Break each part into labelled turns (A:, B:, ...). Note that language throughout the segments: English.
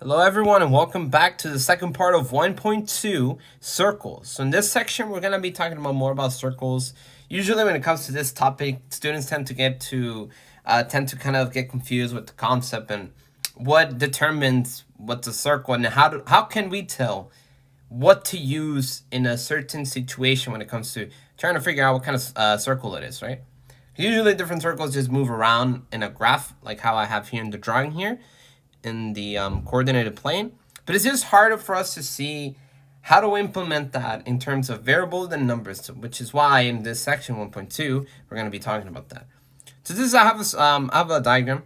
A: Hello everyone and welcome back to the second part of 1.2 circles. So in this section we're going to be talking more about circles. Usually when it comes to this topic, students tend to kind of get confused with the concept and what determines what's a circle and how can we tell what to use in a certain situation when it comes to trying to figure out what kind of circle it is, right? Usually different circles just move around in a graph like how I have here in the drawing here in the coordinated plane, but it's just harder for us to see how to implement that in terms of variables and numbers, which is why in this section 1.2 we're going to be talking about that. So this is I have a diagram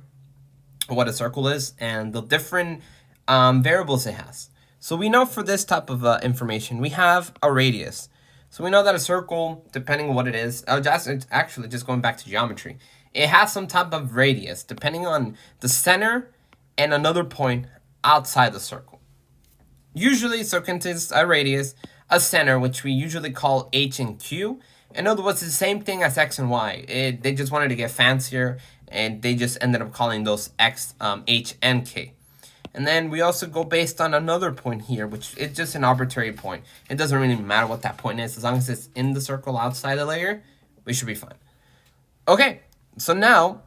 A: of what a circle is and the different variables it has. So we know for this type of information we have a radius. So we know that a circle, depending on what it is, it's actually just going back to geometry, it has some type of radius depending on the center and another point outside the circle. Usually, so contains a radius, a center, which we usually call H and Q. In other words, it's the same thing as X and Y. They just wanted to get fancier, and they just ended up calling those X, H, and K. And then we also go based on another point here, which is just an arbitrary point. It doesn't really matter what that point is. As long as it's in the circle outside the layer, we should be fine. Okay, so now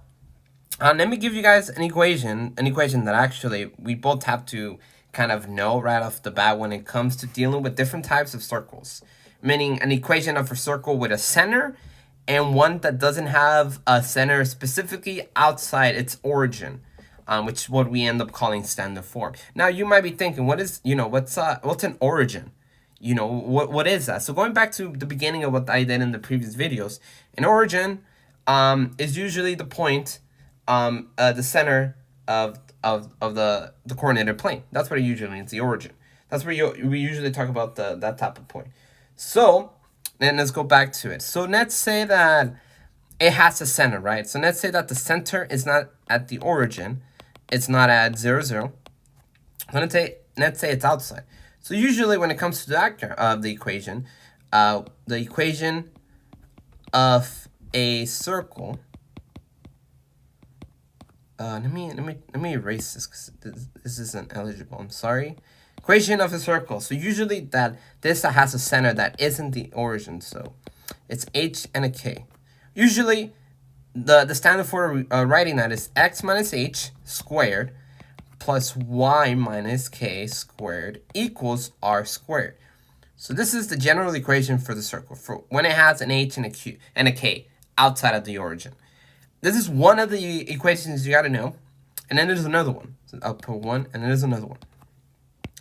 A: let me give you guys an equation that actually we both have to kind of know right off the bat when it comes to dealing with different types of circles. Meaning an equation of a circle with a center and one that doesn't have a center specifically outside its origin, which is what we end up calling standard form. Now you might be thinking, what's an origin? What is that? So going back to the beginning of what I did in the previous videos, an origin is usually the point, the center of the coordinated plane. That's what it usually means, the origin. That's where we usually talk about that type of point. So then let's go back to it. So let's say that it has a center, right? So let's say that the center is not at the origin. It's not at 0, 0. Let's say it's outside. So usually when it comes to the equation of a circle, let me erase this because this isn't eligible. I'm sorry. Equation of a circle. So usually this has a center that isn't the origin. So it's H and a K. Usually the standard for writing that is x minus h squared plus y minus k squared equals r squared. So this is the general equation for the circle for when it has an h and a q and a k outside of the origin. This is one of the equations you got to know. And then there's another one. So I'll put one, and then there's another one.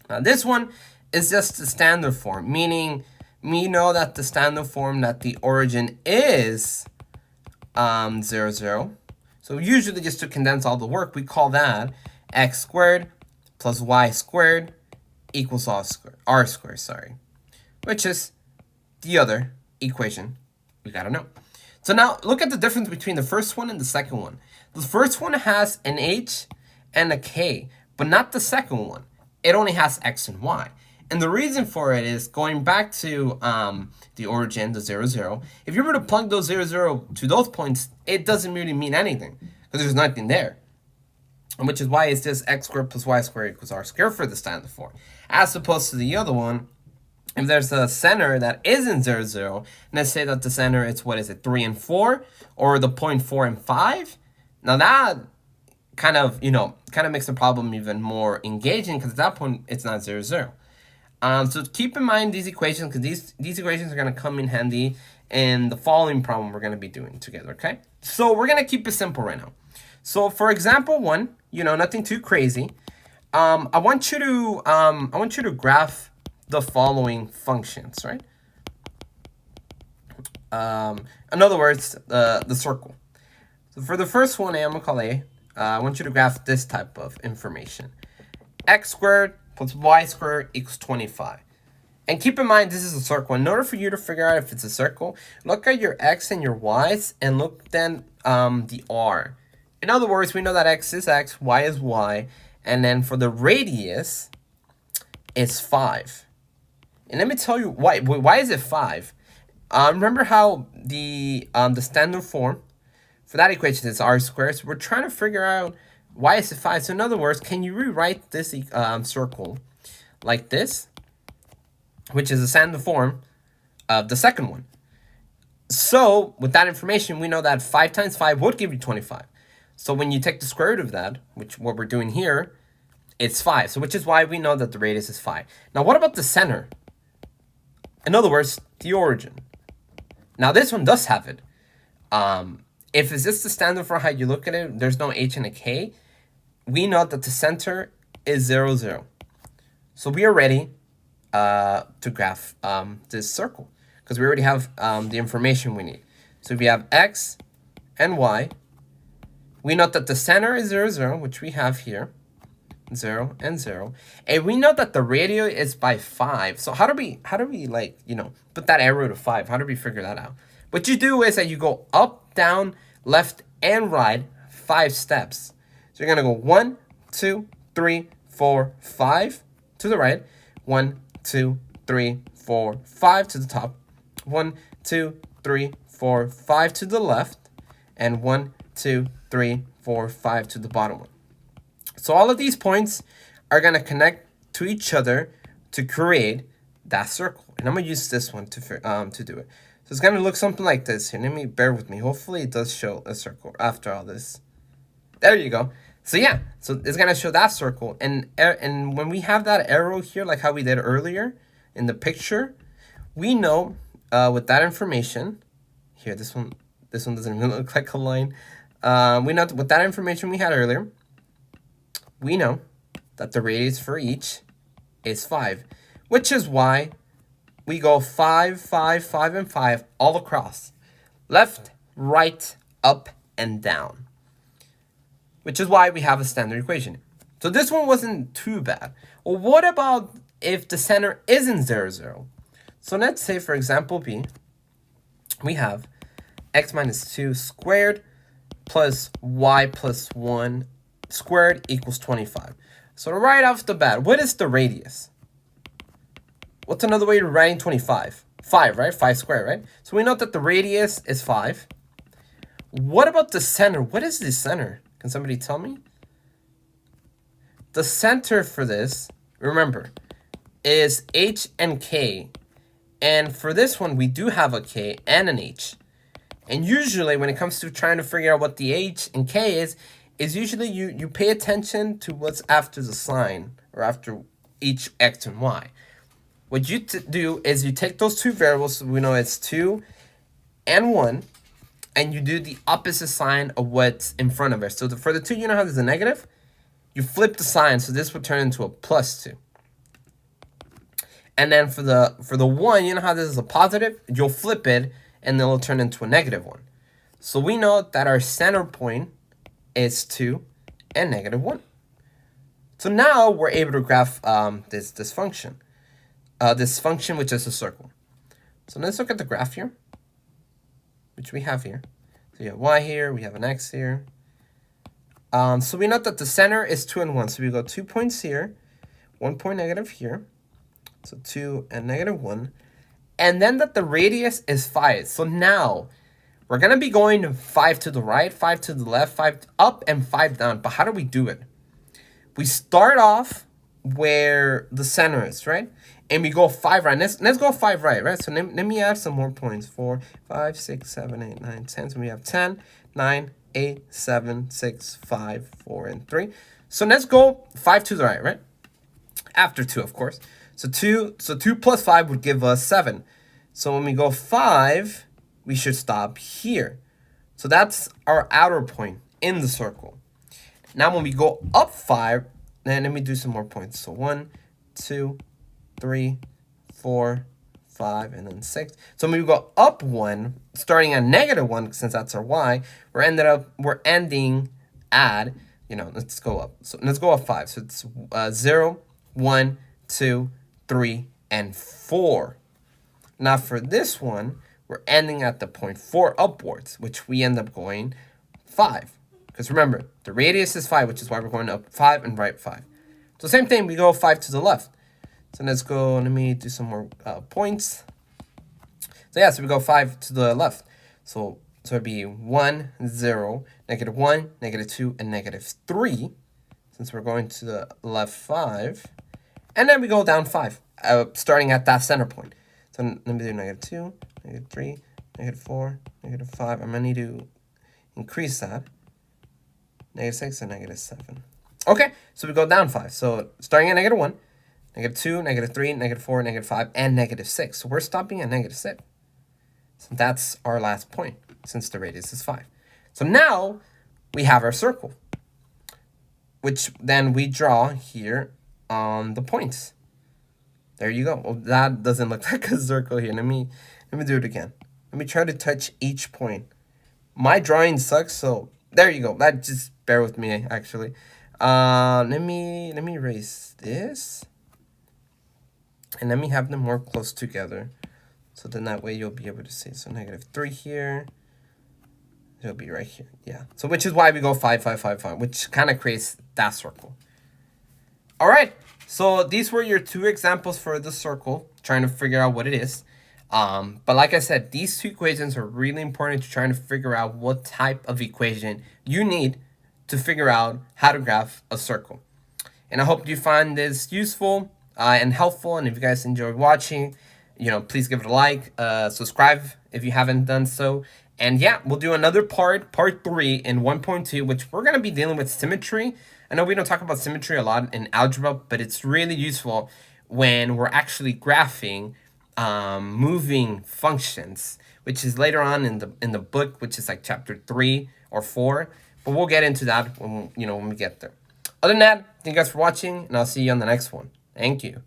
A: Now this one is just the standard form, meaning we know that the standard form that the origin is 0, 0. So usually just to condense all the work, we call that x squared plus y squared equals r squared, sorry. Which is the other equation we got to know. So now look at the difference between the first one and the second one. The first one has an h and a k, but not the second one. It only has x and y. And the reason for it is going back to the origin, the 0, 0. If you were to plug those 0, 0 to those points, it doesn't really mean anything because there's nothing there. Which is why it's just x squared plus y squared equals r squared for the standard form. As opposed to the other one, if there's a center that isn't 0, 0, let's say that the center is, 3 and 4, or the point 4 and 5. Now that kind of makes the problem even more engaging because at that point it's not 0, 0. So keep in mind these equations because these equations are going to come in handy in the following problem we're going to be doing together, okay? So we're going to keep it simple right now. So for example 1, nothing too crazy. I want you to graph the following functions, right? In other words, the circle. So for the first one, I'm gonna call A. I want you to graph this type of information. X squared plus y squared equals 25. And keep in mind, this is a circle. In order for you to figure out if it's a circle, look at your x and your y's and look then the r. In other words, we know that x is x, y is y, and then for the radius, it's 5. And let me tell you why. Why is it 5? Remember how the standard form for that equation is r squared. So we're trying to figure out Why is it 5? So in other words, can you rewrite this circle like this, which is the standard form of the second one? So with that information, we know that 5 times 5 would give you 25. So when you take the square root of that, which what we're doing here, it's 5. So which is why we know that the radius is 5. Now what about the center? In other words, the origin. Now this one does have it. If it's just the standard for how you look at it, there's no h and a k, we know that the center is 0, 0. So we are ready to graph this circle, because we already have the information we need. So we have x and y. We know that the center is 0, 0, which we have here, 0 and 0. And we know that the radius is by 5. So how do we like, put that arrow to 5? How do we figure that out? What you do is that you go up, down, left, and right 5 steps. So you're going to go 1, 2, 3, 4, 5 to the right. 1, 2, 3, 4, 5 to the top. 1, 2, 3, 4, 5 to the left. And 1, 2, 3, 4, 5 to the bottom one. So all of these points are going to connect to each other to create that circle. And I'm going to use this one to do it. So it's going to look something like this here. Let me bear with me. Hopefully it does show a circle after all this. There you go. So yeah, so it's going to show that circle. And when we have that arrow here, like how we did earlier in the picture, we know with that information here, this one doesn't even look like a line. We know with that information we had earlier, we know that the radius for each is 5, which is why we go 5, 5, 5, and 5 all across. Left, right, up, and down. Which is why we have a standard equation. So this one wasn't too bad. Well, what about if the center isn't 0, 0? So let's say, for example, B, we have x minus 2 squared plus y plus 1 squared equals 25. So right off the bat, what is the radius? What's another way of writing 25? 5, right? 5 squared, right? So we know that the radius is 5. What about the center? What is the center? Can somebody tell me? The center for this, remember, is h and k. And for this one, we do have a k and an h. And usually when it comes to trying to figure out what the h and k is usually you pay attention to what's after the sign or after each x and y. What you do is you take those two variables, so we know it's 2 and 1, and you do the opposite sign of what's in front of it. So for the 2, you know how there's a negative? You flip the sign, so this would turn into a plus 2. And then for the 1, you know how this is a positive? You'll flip it, and then it'll turn into a negative 1. So we know that our center point is 2 and negative 1. So now we're able to graph this function. This function, which is a circle. So let's look at the graph here, which we have here. So you have y here, we have an x here. So we know that the center is 2 and 1. So we go 2 points here, 1 point negative here. So 2 and negative 1. And then that the radius is 5. So now we're going to be going 5 to the right, 5 to the left, 5 up, and 5 down. But how do we do it? We start off where the center is, right? And we go 5 right. Let's go 5 right? So let me add some more points. 4, 5, 6, 7, 8, 9, 10. So we have 10, 9, 8, 7, 6, 5, 4, and 3. So let's go 5 to the right? After 2, of course. So 2 plus 5 would give us 7. So when we go 5, we should stop here. So that's our outer point in the circle. Now when we go up 5, then let me do some more points. So 1, 2, 3, 4, 5, and then 6. So when we go up 1, starting at negative 1, since that's our y, we're ending at, let's go up. So let's go up 5. So it's 0, 1, 2, 3, and 4. Now for this one, we're ending at the point 4 upwards, which we end up going 5. Because remember, the radius is 5, which is why we're going up 5 and right 5. So same thing, we go 5 to the left. So let's go, let me do some more points. So yeah, so we go 5 to the left. So it'd be 1, 0. -1, -2, and -3, since we're going to the left 5. And then we go down 5, starting at that center point. So let me do -2, -3, -4, -5. I'm going to need to increase that. -6 and -7. Okay, so we go down 5. So starting at -1, -2, -3, -4, -5, and -6. So we're stopping at -6. So that's our last point, since the radius is 5. So now we have our circle, which then we draw here on the points. There you go. Well, that doesn't look like a circle here. Let me do it again. Let me try to touch each point. My drawing sucks, so there you go. That, just bear with me, actually. Let me erase this, and let me have them more close together, so then that way you'll be able to see. So -3 here. It'll be right here. Yeah. So which is why we go 5, 5, 5, 5, which kind of creates that circle. All right. So these were your 2 examples for the circle, trying to figure out what it is. But like I said, these 2 equations are really important to trying to figure out what type of equation you need to figure out how to graph a circle. And I hope you find this useful and helpful. And if you guys enjoyed watching, please give it a like, subscribe if you haven't done so. And yeah, we'll do another part 3 in 1.2, which we're going to be dealing with symmetry. I know we don't talk about symmetry a lot in algebra, but it's really useful when we're actually graphing moving functions, which is later on in the book, which is like chapter 3 or 4. But we'll get into that when we get there. Other than that, thank you guys for watching, and I'll see you on the next one. Thank you.